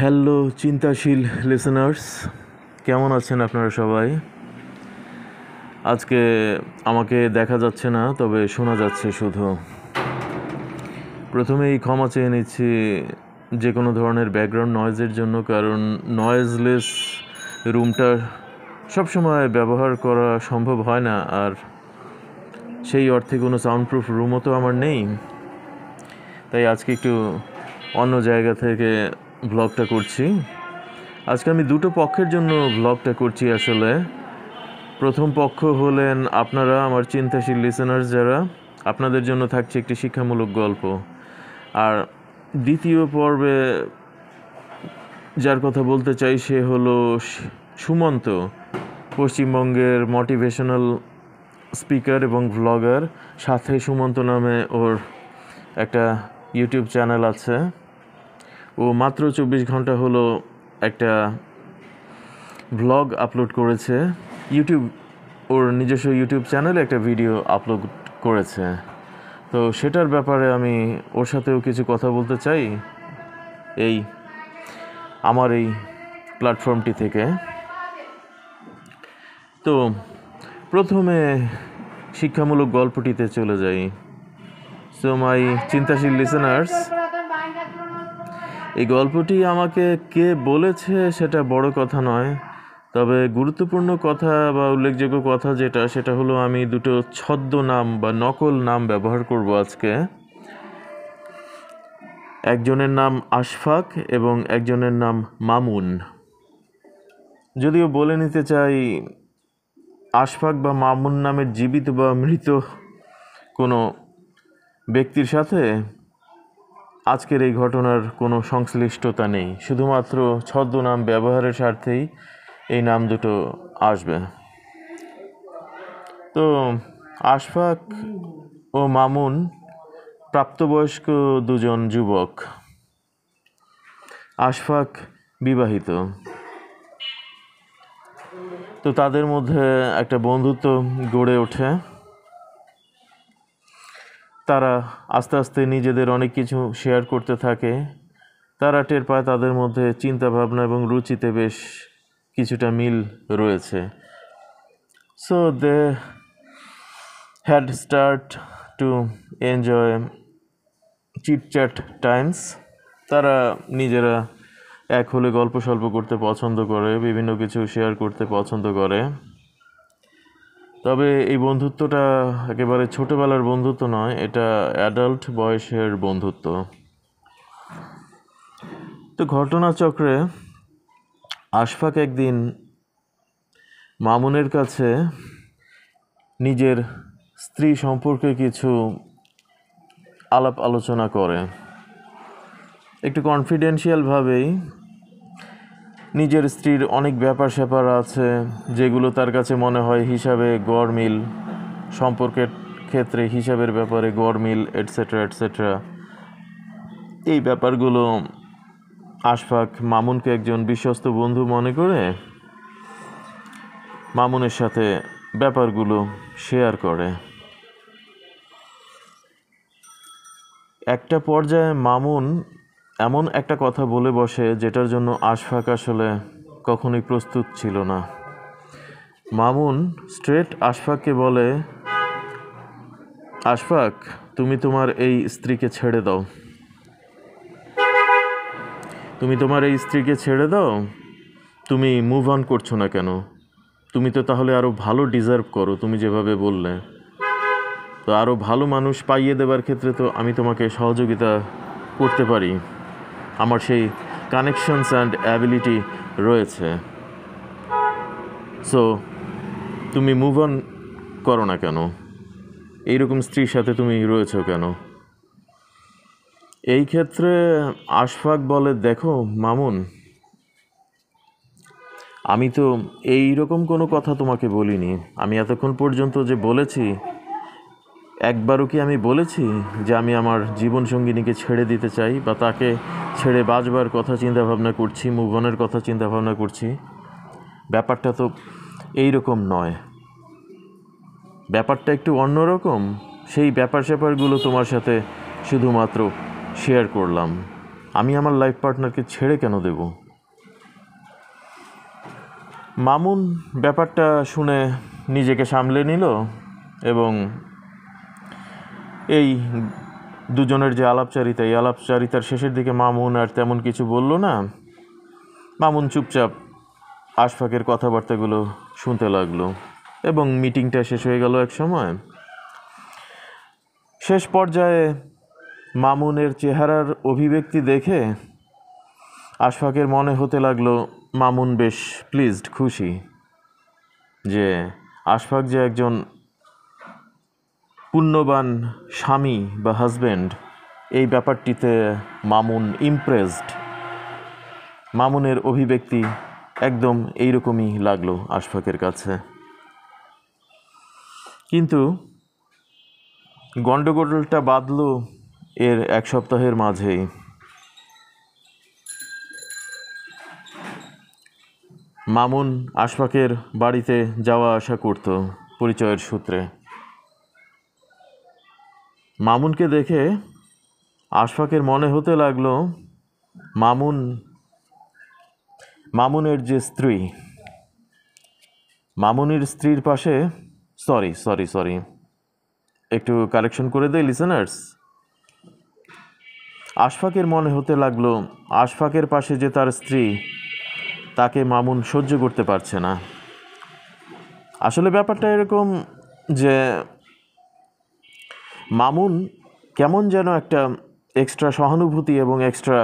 Hello চিন্তাশীল listeners, কেমন আছেন আপনারা সবাই? আজকে আমাকে দেখা যাচ্ছে না, তবে শোনা যাচ্ছে শুধু। প্রথমেই ক্ষমা চেয়ে নিচ্ছি যে কোনো ধরনের ব্যাকগ্রাউন্ড নয়েজের জন্য, কারণ নয়েজলেস রুমটা সবসময় ব্যবহার করা সম্ভব হয় না, আর সেই অর্থে কোনো সাউন্ডপ্রুফ রুমও তো আমার নেই। তাই আজকে একটু অন্য জায়গা থেকে ব্লগটা করছি। আজকে আমি দুটো পক্ষের জন্য ব্লগটা করছি আসলে। প্রথম পক্ষ হলেন আপনারা, আমার চিন্তাশীল লিসেনার্স যারা, আপনাদের জন্য থাকছে একটি শিক্ষামূলক গল্প। আর দ্বিতীয় পর্বে যার কথা বলতে চাই সে হলো সুমন্ত, পশ্চিমবঙ্গের মোটিভেশনাল স্পিকার এবং ভ্লগার। সাথে সুমন্ত নামে ওর একটা ইউটিউব চ্যানেল আছে। ও মাত্র 24 ঘন্টা হলো একটা ভ্লগ আপলোড করেছে ইউটিউব, ওর নিজস্ব ইউটিউব চ্যানেলে একটা ভিডিও আপলোড করেছে। তো সেটার ব্যাপারে আমি ওর সাথেও কিছু কথা বলতে চাই এই আমার এই প্ল্যাটফর্মটি থেকে। তো প্রথমে শিক্ষামূলক গল্পটিতে চলে যাই। সো মাই চিন্তাশীল লিসেনার্স, এই গল্পটি আমাকে কে বলেছে সেটা বড় কথা নয়, তবে গুরুত্বপূর্ণ কথা বা উল্লেখযোগ্য কথা সেটা হলো আমি দুটো ছদ্মনাম বা নকল নাম ব্যবহার করব আজকে। একজনের নাম আশফাক এবং একজনের নাম মামুন। যদিও বলে নিতে চাই, আশফাক বা মামুন নামের জীবিত বা মৃত কোনো ব্যক্তির সাথে আজকের এই ঘটনার কোনো সংশ্লিষ্টতা নেই। শুধুমাত্র ছদ্মনাম ব্যবহারের স্বার্থেই এই নাম দুটো আসবে। তো আশফাক ও মামুন প্রাপ্তবয়স্ক দুজন যুবক। আশফাক বিবাহিত। তো তাদের মধ্যে একটা বন্ধুত্ব গড়ে ওঠে। তারা আস্তে আস্তে নিজেদের অনেক কিছু শেয়ার করতে থাকে। তারা টের পায় তাদের মধ্যে চিন্তাভাবনা এবং রুচিতে বেশ কিছুটা মিল রয়েছে। So they had start to enjoy chitchat times. তারা নিজেরা এক হলে গল্প সল্প করতে পছন্দ করে, বিভিন্ন কিছু শেয়ার করতে পছন্দ করে। তবে এই বন্ধুত্বটা একেবারে ছোটোবেলার বন্ধুত্ব নয়, এটা অ্যাডাল্ট বয়সের বন্ধুত্ব। তো ঘটনাচক্রে আশফাক একদিন মামুনের কাছে নিজের স্ত্রী সম্পর্কে কিছু আলাপ আলোচনা করে। একটু কনফিডেন্সিয়ালভাবেই নিজের স্ত্রীর অনেক ব্যাপার স্যাপার আছে যেগুলো তার কাছে মনে হয় হিসাবে গড়মিল, সম্পর্কের ক্ষেত্রে হিসাবের ব্যাপারে গড়মিল, এটসেট্রা এটসেট্রা। এই ব্যাপারগুলো আশফাক মামুনকে একজন বিশ্বস্ত বন্ধু মনে করে মামুনের সাথে ব্যাপারগুলো শেয়ার করে। একটা পর্যায়ে মামুন এমন একটা কথা বলে বসে যেটার জন্য আশফাক আসলে কখনোই প্রস্তুত ছিল না। মামুন স্ট্রেট আশফাককে বলে, আশফাক, তুমি তোমার এই স্ত্রীকে ছেড়ে দাও। তুমি তোমার এই স্ত্রীকে ছেড়ে দাও। তুমি মুভ অন করছো না কেন? তুমি তো তাহলে আরও ভালো ডিজার্ভ করো, তুমি যেভাবে বললে। তো আরও ভালো মানুষ পাইয়ে দেবার ক্ষেত্রে তো আমি তোমাকে সহযোগিতা করতে পারি। আমার সেই কানেকশনস অ্যান্ড অ্যাবিলিটি রয়েছে। সো তুমি মুভ অন করো না কেন? এইরকম স্ত্রীর সাথে তুমি রয়েছো কেন? এই ক্ষেত্রে আশফাক বলে, দেখো মামুন, আমি তো এই রকম কোনো কথা তোমাকে বলিনি। আমি এতক্ষণ পর্যন্ত যে বলেছি, একবারও কি আমি বলেছি যে আমি আমার জীবনসঙ্গিনীকে ছেড়ে দিতে চাই বা তাকে ছেড়ে বাঁচবার কথা চিন্তাভাবনা করছি, মুভ অনের কথা চিন্তাভাবনা করছি? ব্যাপারটা তো এই রকম নয়। ব্যাপারটা একটু অন্যরকম। সেই ব্যাপার স্যাপারগুলো তোমার সাথে শুধুমাত্র শেয়ার করলাম। আমি আমার লাইফ পার্টনারকে ছেড়ে কেন দেব? মামুন ব্যাপারটা শুনে নিজেকে সামলে নিল এবং এই দুজনের যে আলাপচারিতা, এই আলাপচারিতার শেষের দিকে মামুন আর তেমন কিছু বলল না। মামুন চুপচাপ আশফাকের কথাবার্তাগুলো শুনতে লাগলো এবং মিটিংটা শেষ হয়ে গেল এক সময়। শেষ পর্যায়ে মামুনের চেহারার অভিব্যক্তি দেখে আশফাকের মনে হতে লাগলো মামুন বেশ প্লিজড, খুশি, যে আশফাক যে একজন পুণ্যবান স্বামী বা হাজব্যান্ড, এই ব্যাপারটিতে মামুন ইমপ্রেসড। মামুনের অভিব্যক্তি একদম এইরকমই লাগলো আশফাকের কাছে। কিন্তু গণ্ডগোলটা বাঁধল এর এক সপ্তাহের মাঝেই। মামুন আশফাকের বাড়িতে যাওয়া আসা করত পরিচয়ের সূত্রে। মামুনকে দেখে আশফাকের মনে হতে লাগলো মামুনের যে স্ত্রী, মামুনের স্ত্রীর পাশে সরি একটু কারেকশন করে দেয় লিসেনার্স। আশফাকের মনে হতে লাগলো আশফাকের পাশে যে তার স্ত্রী, তাকে মামুন সহ্য করতে পারছে না। আসলে ব্যাপারটা এরকম যে মামুন কেমন যেন একটা এক্সট্রা সহানুভূতি এবং এক্সট্রা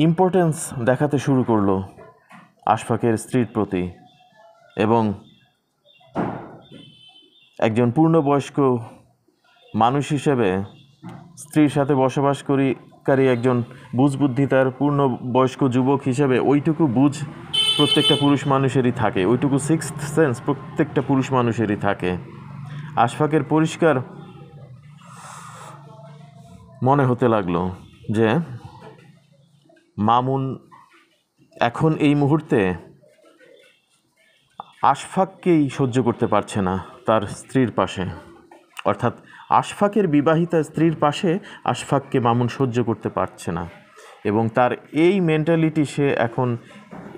ইম্পর্টেন্স দেখাতে শুরু করলো আশফাকের স্ত্রীর প্রতি, এবং একজন পূর্ণবয়স্ক মানুষ হিসেবে স্ত্রীর সাথে বসবাসকারী একজন বুঝবুদ্ধিতার পূর্ণবয়স্ক যুবক হিসেবে ওইটুকু বুঝ প্রত্যেকটা পুরুষ মানুষেরই থাকে, ওইটুকু সিক্সথ সেন্স প্রত্যেকটা পুরুষ মানুষেরই থাকে। আশফাকের পরিষ্কার মনে হতে লাগলো যে মামুন এখন এই মুহূর্তে আশফাককেই সহ্য করতে পারছে না তার স্ত্রীর পাশে, অর্থাৎ আশফাকের বিবাহিতা স্ত্রীর পাশে আশফাককে মামুন সহ্য করতে পারছে না। এবং তার এই মেন্টালিটি, সে এখন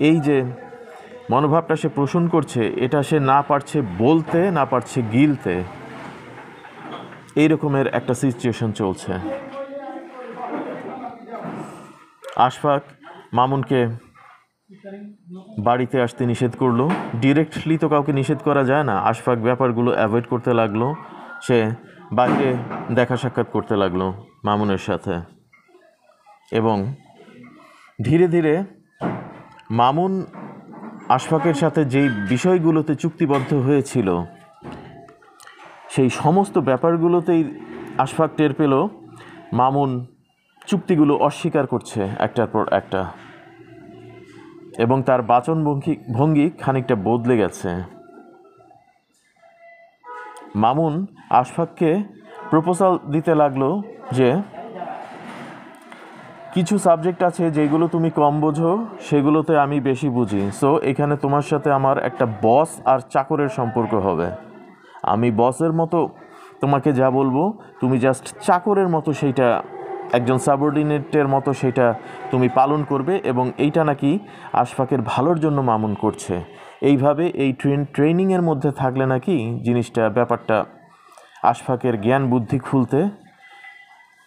এই যে মনোভাবটা সে পোষণ করছে, এটা সে না পারছে বলতে, না পারছে গিলতে, এই রকমের একটা সিচুয়েশন চলছে। আশফাক মামুনকে বাড়িতে আসতে নিষেধ করলো। ডিরেক্টলি তো কাউকে নিষেধ করা যায় না। আশফাক ব্যাপারগুলো অ্যাভয়েড করতে লাগলো, সে বাইরে দেখা সাক্ষাৎ করতে লাগলো মামুনের সাথে। এবং ধীরে ধীরে মামুন আশফাকের সাথে যেই বিষয়গুলোতে চুক্তিবদ্ধ হয়েছিল, সেই সমস্ত ব্যাপারগুলোতেই আশফাক টের পেল মামুন চুক্তিগুলো অস্বীকার করছে একটার পর একটা, এবং তার বাচন ভঙ্গি খানিকটা বদলে গেছে। মামুন আশফাককে প্রপোজাল দিতে লাগলো যে কিছু সাবজেক্ট আছে যেগুলো তুমি কম বোঝো, সেগুলোতে আমি বেশি বুঝি, সো এখানে তোমার সাথে আমার একটা বস আর চাকরের সম্পর্ক হবে। আমি বসের মতো তোমাকে যা বলবো, তুমি জাস্ট চাকরের মতো সেইটা, একজন সাবঅর্ডিনেটের মতো সেইটা তুমি পালন করবে। এবং এইটা নাকি আশফাকের ভালোর জন্য মামুন করছে। এইভাবে এই ট্রেনিংয়ের মধ্যে থাকলে নাকি ব্যাপারটা আশফাকের জ্ঞান বুদ্ধি খুলতে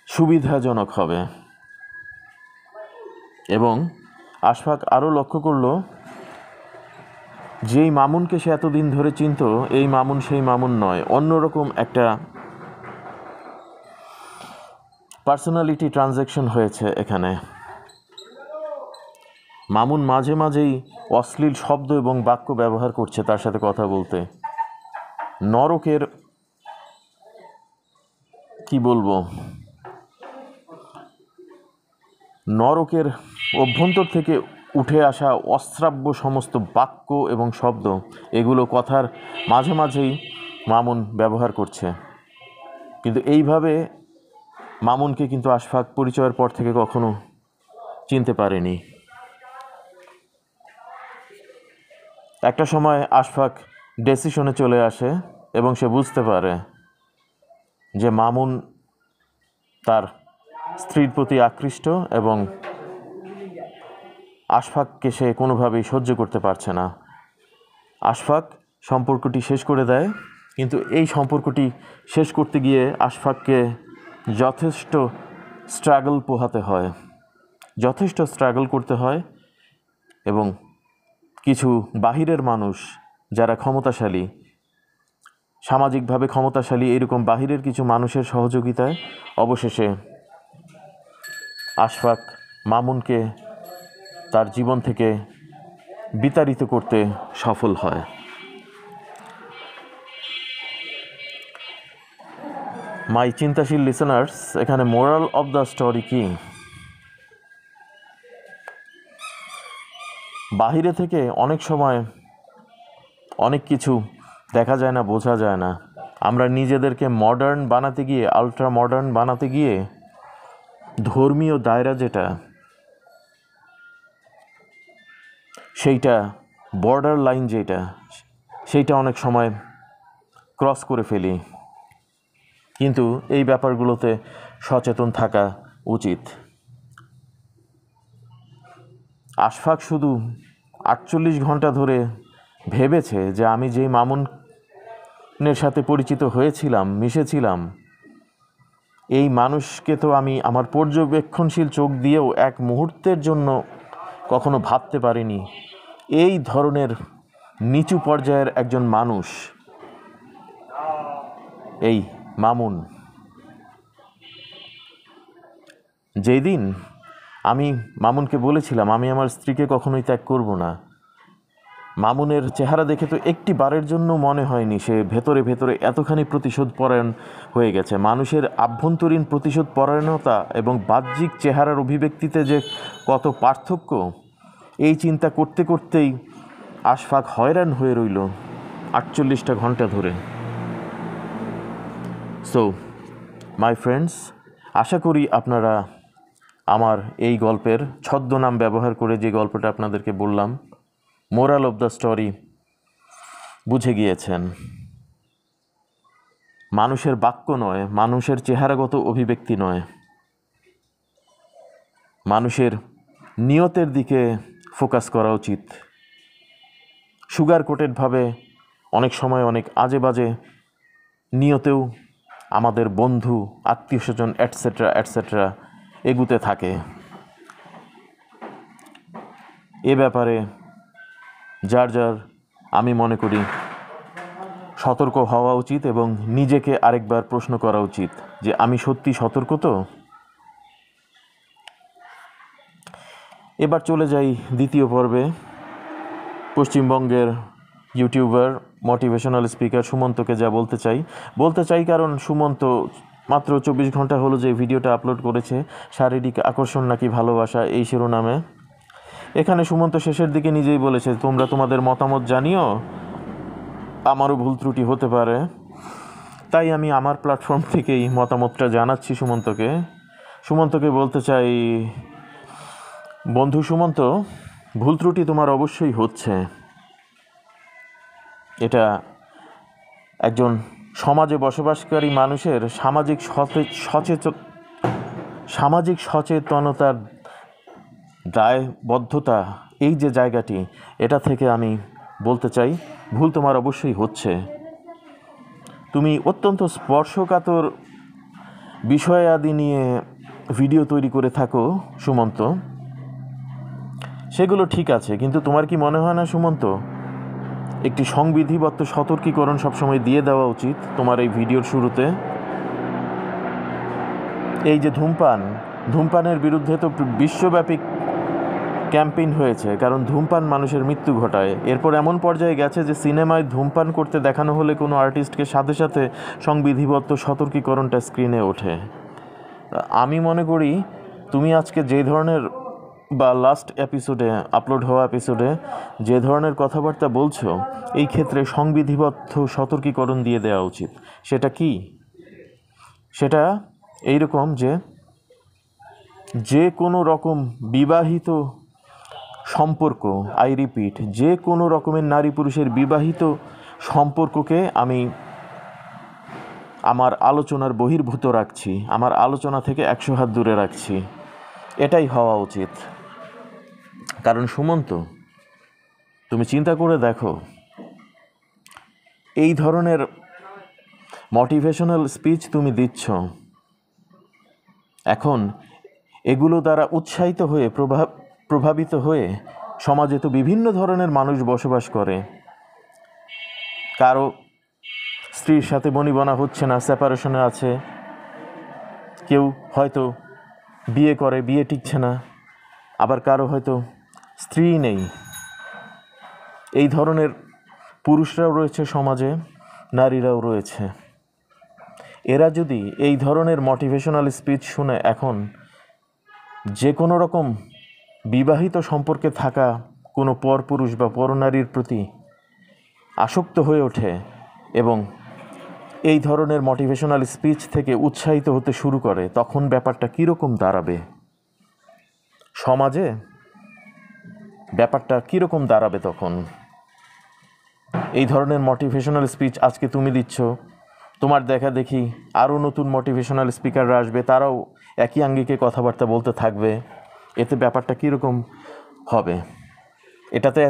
সুবিধাজনক হবে। এবং আশফাক আরও লক্ষ্য করলো, যেই মামুনকে সে এতদিন ধরে চিনত, এই মামুন সেই মামুন নয়, অন্যরকম একটা পার্সোনালিটি ট্রানজ্যাকশন হয়েছে এখানে। মামুন মাঝে মাঝেই অশ্লীল শব্দ এবং বাক্য ব্যবহার করছে তার সাথে কথা বলতে। নরকের নরকের অভ্যন্তর থেকে উঠে আসা অশ্রাব্য সমস্ত বাক্য এবং শব্দ, এগুলো কথার মাঝে মাঝেই মামুন ব্যবহার করছে। কিন্তু এইভাবে মামুনকে কিন্তু আশফাক পরিচয়ের পর থেকে কখনো চিনতে পারেনি। একটা সময় আশফাক ডিসিশনে চলে আসে এবং সে বুঝতে পারে যে মামুন তার স্ত্রীর প্রতি আকৃষ্ট এবং আশফাককে সে কোনোভাবেই সহ্য করতে পারছে না। আশফাক সম্পর্কটি শেষ করে দেয়, কিন্তু এই সম্পর্কটি শেষ করতে গিয়ে আশফাককে যথেষ্ট স্ট্রাগল পোহাতে হয়, যথেষ্ট স্ট্রাগল করতে হয়। এবং কিছু বাহিরের মানুষ যারা ক্ষমতাশালী, সামাজিকভাবে ক্ষমতাশালী, এরকম বাহিরের কিছু মানুষের সহযোগিতায় অবশেষে আশফাক মামুনকে তার জীবন থেকে বিতাড়িত করতে সফল হয়। মাই চিন্তাশীল লিসেনার্স, এখানে মোরাল অফ দ্য স্টোরি কি? বাহিরে থেকে অনেক সময় অনেক কিছু দেখা যায় না, বোঝা যায় না। আমরা নিজেদেরকে মডার্ন বানাতে গিয়ে, আলট্রা মডার্ন বানাতে গিয়ে ধর্মীয় দায়রা যেটা, সেইটা বর্ডার লাইন যেটা, সেইটা অনেক সময় ক্রস করে ফেলি। কিন্তু এই ব্যাপারগুলোতে সচেতন থাকা উচিত। আশফাক শুধু 48 ঘন্টা ধরে ভেবেছে যে আমি যেই মামুনের সাথে পরিচিত হয়েছিলাম, মিশেছিলাম, এই মানুষকে তো আমি আমার পর্যবেক্ষণশীল চোখ দিয়েও এক মুহূর্তের জন্য কখনো ভাবতে পারিনি এই ধরনের নিচু পর্যায়ের একজন মানুষ এই মামুন। যেই দিন আমি মামুনকে বলেছিলাম আমি আমার স্ত্রীকে কখনোই ত্যাগ করব না, মামুনের চেহারা দেখে তো একটি বারের জন্য মনে হয়নি সে ভেতরে ভেতরে এতখানি প্রতিশোধ পরায়ণ হয়ে গেছে। মানুষের আভ্যন্তরীণ প্রতিশোধ পরায়ণতা এবং বাহ্যিক চেহারার অভিব্যক্তিতে যে কত পার্থক্য, এই চিন্তা করতে করতেই আশফাক হয়রান হয়ে রইল 48টা ঘন্টা ধরে। সো মাই ফ্রেন্ডস, আশা করি আপনারা আমার এই গল্পের ছদ্মনাম ব্যবহার করে যে গল্পটা আপনাদেরকে বললাম, মোরাল অফ দ্য স্টোরি, বুঝে গিয়েছেন। মানুষের বাক্য নয়, মানুষের চেহারাগত অভিব্যক্তি নয়, মানুষের নিয়তের দিকে ফোকাস করা উচিত। সুগার কোটেডভাবে অনেক সময় অনেক আজে বাজে নিয়তেও আমাদের বন্ধু, আত্মীয় স্বজন অ্যাটসেট্রা অ্যাটসেট্রা এগুতে থাকে। এ ব্যাপারে যার যার আমি মনে করি সতর্ক হওয়া উচিত এবং নিজেকে আরেকবার প্রশ্ন করা উচিত যে আমি সত্যি সতর্ক তো। এবার চলে যাই দ্বিতীয় পর্বে। পশ্চিমবঙ্গের ইউটিউবার, মোটিভেশনাল স্পিকার সুমন্তকে যা বলতে চাই কারণ সুমন্ত মাত্র 24 ঘন্টা হলো যে ভিডিওটা আপলোড করেছে, শারীরিক আকর্ষণ নাকি ভালোবাসা, এই শিরোনামে। এখানে সুমন্ত শেষের দিকে নিজেই বলেছে তোমরা তোমাদের মতামত জানিও, আমারও ভুল ত্রুটি হতে পারে, তাই আমি আমার প্ল্যাটফর্ম থেকেই মতামতটা জানাচ্ছি সুমন্তকে বলতে চাই, বন্ধু সুমন্ত, ভুল ত্রুটি তোমার অবশ্যই হচ্ছে। এটা একজন সমাজে বসবাসকারী মানুষের সামাজিক সচেতনতার দায়বদ্ধতা, এই যে জায়গাটি, এটা থেকে আমি বলতে চাই ভুল তোমার অবশ্যই হচ্ছে। তুমি অত্যন্ত স্পর্শকাতর বিষয়াদি নিয়ে ভিডিও তৈরি করে থাকো সুমন্ত, সেগুলো ঠিক আছে, কিন্তু তোমার কি মনে হয় না সুমন্ত একটি সংবিধিবদ্ধ সতর্কীকরণ সবসময় দিয়ে দেওয়া উচিত তোমার এই ভিডিওর শুরুতে? এই যে ধূমপানের বিরুদ্ধে তো বিশ্বব্যাপী ক্যাম্পেইন হয়েছে, কারণ ধূমপান মানুষের মৃত্যু ঘটায়। এরপর এমন পর্যায়ে গেছে যে সিনেমায় ধূমপান করতে দেখানো হলে কোনো আর্টিস্টকে সাথে সাথে সংবিধিবদ্ধ সতর্কীকরণটা স্ক্রিনে ওঠে। আমি মনে করি তুমি আজকে যে ধরনের বা লাস্ট এপিসোডে, আপলোড হওয়া এপিসোডে যে ধরনের কথাবার্তা বলছো, এই ক্ষেত্রে সংবিধিবদ্ধ সতর্কীকরণ দিয়ে দেওয়া উচিত। সেটা কি? সেটা এইরকম যে কোনো রকম বিবাহিত সম্পর্ক, আই রিপিট, যে কোনো রকমের নারী পুরুষের বিবাহিত সম্পর্ককে আমি আমার আলোচনার বহির্ভূত রাখছি, আমার আলোচনা থেকে 100 হাত দূরে রাখছি। এটাই হওয়া উচিত। কারণ সুমন্ত, তুমি চিন্তা করে দেখো, এই ধরনের মোটিভেশনাল স্পিচ তুমি দিচ্ছ, এখন এগুলো দ্বারা উৎসাহিত হয়ে প্রভাবিত হয়ে সমাজে তো বিভিন্ন ধরনের মানুষ বসবাস করে। কারো স্ত্রীর সাথে বনিবনা হচ্ছে না, সেপারেশনে আছে, কেউ হয়তো বিয়ে করে, বিয়ে টিকছে না, আবার কারো হয়তো স্ত্রী নেই। এই ধরনের পুরুষরাও রয়েছে সমাজে, নারীরাও রয়েছে। এরা যদি এই ধরনের মোটিভেশনাল স্পিচ শুনে এখন যে কোনো রকম বিবাহিত সম্পর্কে থাকা কোনো পরপুরুষ বা পরনারীর প্রতি আসক্ত হয়ে ওঠে এবং এই ধরনের মোটিভেশনাল স্পিচ থেকে উৎসাহিত হতে শুরু করে, তখন ব্যাপারটা কীরকম দাঁড়াবে সমাজে? ব্যাপারটা কীরকম দাঁড়াবে তখন? এই ধরনের মোটিভেশনাল স্পিচ আজকে তুমি দিচ্ছ, তোমার দেখা দেখি আরও নতুন মোটিভেশনাল স্পিকাররা আসবে, তারাও একই আঙ্গিকে কথাবার্তা বলতে থাকবে। এতে ব্যাপারটা কীরকম হবে? এটাতে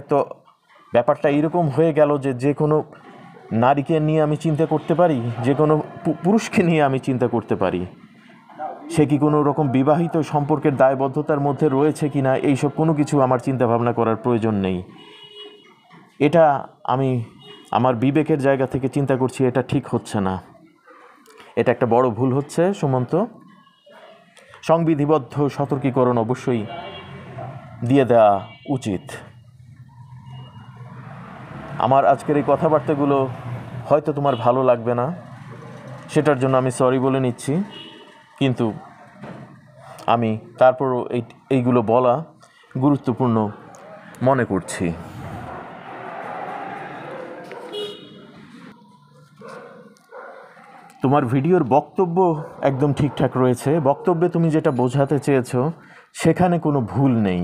ব্যাপারটা এরকম হয়ে গেল যে যে কোনো নারীকে নিয়ে আমি চিন্তা করতে পারি, যে কোনো পুরুষকে নিয়ে আমি চিন্তা করতে পারি, সে কি কোনো রকম বিবাহিত সম্পর্কের দায়বদ্ধতার মধ্যে রয়েছে কি না, এইসব কোনো কিছু আমার চিন্তা ভাবনা করার প্রয়োজন নেই। এটা আমি আমার বিবেকের জায়গা থেকে চিন্তা করছি, এটা ঠিক হচ্ছে না, এটা একটা বড় ভুল হচ্ছে সুমন্ত। সংবিধিবদ্ধ সতর্কীকরণ অবশ্যই দিয়ে দেওয়া উচিত। আমার আজকের এই কথাবার্তাগুলো হয়তো তোমার ভালো লাগবে না, সেটার জন্য আমি সরি বলে নিচ্ছি, কিন্তু আমি তারপরও এইগুলো বলা গুরুত্বপূর্ণ মনে করছি। তোমার ভিডিওর বক্তব্য একদম ঠিকঠাক রয়েছে, বক্তব্যে তুমি যেটা বোঝাতে চেয়েছো সেখানে কোনো ভুল নেই,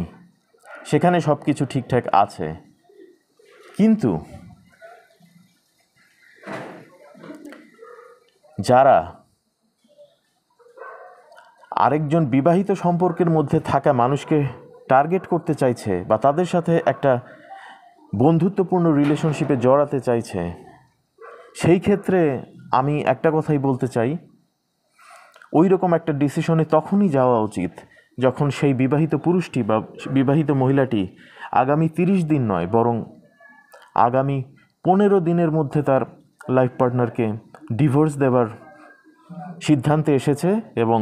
সেখানে সব কিছু ঠিকঠাক আছে। কিন্তু যারা আরেকজন বিবাহিত সম্পর্কের মধ্যে থাকা মানুষকে টার্গেট করতে চাইছে বা তাদের সাথে একটা বন্ধুত্বপূর্ণ রিলেশনশিপে জড়াতে চাইছে, সেই ক্ষেত্রে আমি একটা কথাই বলতে চাই, ওই রকম একটা ডিসিশনে তখনই যাওয়া উচিত যখন সেই বিবাহিত পুরুষটি বা বিবাহিত মহিলাটি আগামী 30 দিন নয়, বরং আগামী 15 দিনের মধ্যে তার লাইফ পার্টনারকে ডিভোর্স দেওয়ার সিদ্ধান্তে এসেছে, এবং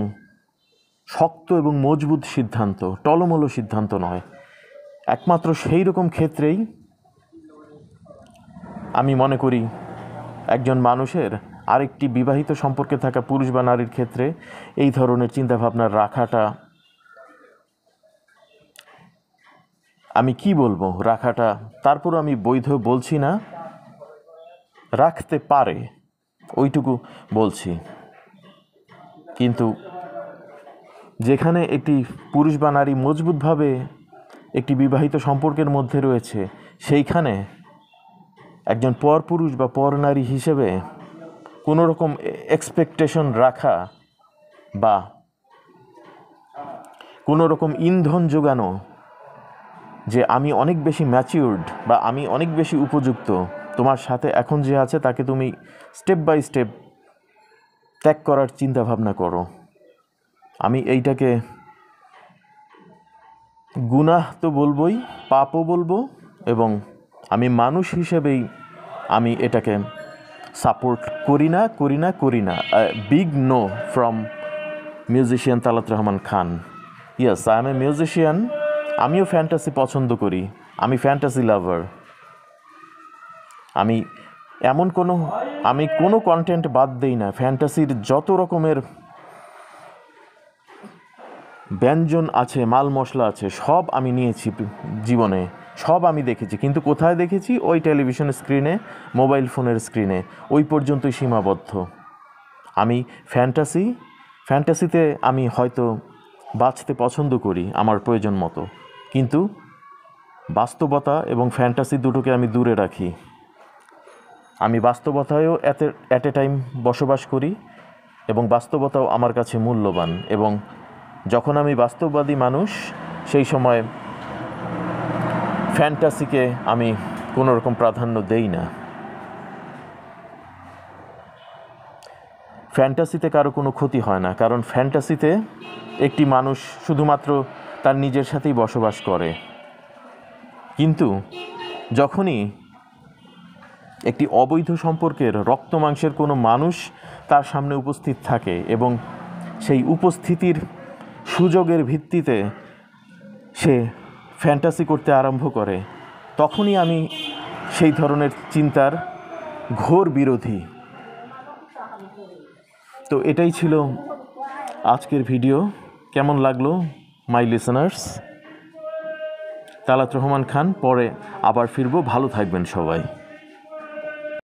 শক্ত এবং মজবুত সিদ্ধান্ত, টলমলো সিদ্ধান্ত নয়। একমাত্র সেই রকম ক্ষেত্রেই আমি মনে করি একজন মানুষের আরেকটি বিবাহিত সম্পর্কে থাকা পুরুষ বা নারীর ক্ষেত্রে এই ধরনের চিন্তাভাবনা রাখাটা, আমি কি বলবো, রাখাটা, তারপর আমি বৈধ বলছি না, রাখতে পারে ওইটুকু বলছি। কিন্তু যেখানে একটি পুরুষ বা নারী মজবুতভাবে একটি বিবাহিত সম্পর্কের মধ্যে রয়েছে, সেইখানে একজন পরপুরুষ বা পরনারী হিসেবে কোনো রকম এক্সপেকটেশন রাখা বা কোনো রকম ইন্ধন যোগানো যে আমি অনেক বেশি ম্যাচিউরড বা আমি অনেক বেশি উপযুক্ত, তোমার সাথে এখন যে আছে তাকে তুমি স্টেপ বাই স্টেপ ত্যাগ করার চিন্তা ভাবনা করো, আমি এইটাকে গুনাহ তো বলবই, পাপও বলবো, এবং আমি মানুষ হিসেবেই আমি এটাকে সাপোর্ট করি না। Big no from musician Talat Rahman Khan. Yes, I am a musician, আমিও ফ্যান্টাসি পছন্দ করি, আমি ফ্যান্টাসি লাভার। আমি কোনো কন্টেন্ট বাদ দেই না, ফ্যান্টাসির যত রকমের ব্যঞ্জন আছে, মাল মশলা আছে, সব আমি নিয়েছি জীবনে, সব আমি দেখেছি, কিন্তু কোথায় দেখেছি? ওই টেলিভিশন স্ক্রিনে, মোবাইল ফোনের স্ক্রিনে, ওই পর্যন্তই সীমাবদ্ধ। আমি ফ্যান্টাসিতে আমি হয়তো বাঁচতে পছন্দ করি আমার প্রয়োজন মতো, কিন্তু বাস্তবতা এবং ফ্যান্টাসি দুটোকে আমি দূরে রাখি। আমি বাস্তবতায়ও অ্যাট এ টাইম বসবাস করি এবং বাস্তবতাও আমার কাছে মূল্যবান। এবং যখন আমি বাস্তববাদী মানুষ, সেই সময় ফ্যান্টাসিকে আমি কোনো রকম প্রাধান্য দেই না। ফ্যান্টাসিতে কারো কোনো ক্ষতি হয় না, কারণ ফ্যান্টাসিতে একটি মানুষ শুধুমাত্র তার নিজের সাথেই বসবাস করে। কিন্তু যখনই একটি অবৈধ সম্পর্কের রক্ত মাংসের কোনো মানুষ তার সামনে উপস্থিত থাকে এবং সেই উপস্থিতির সুযোগের ভিত্তিতে সে ফ্যান্টাসি করতে আরম্ভ করে, তখনই আমি সেই ধরনের চিন্তার ঘোর বিরোধী। তো এটাই ছিল আজকের ভিডিও। কেমন লাগলো মাই লিসেনার্স? তালাত রহমান খান, পরে আবার ফিরবো। ভালো থাকবেন সবাই।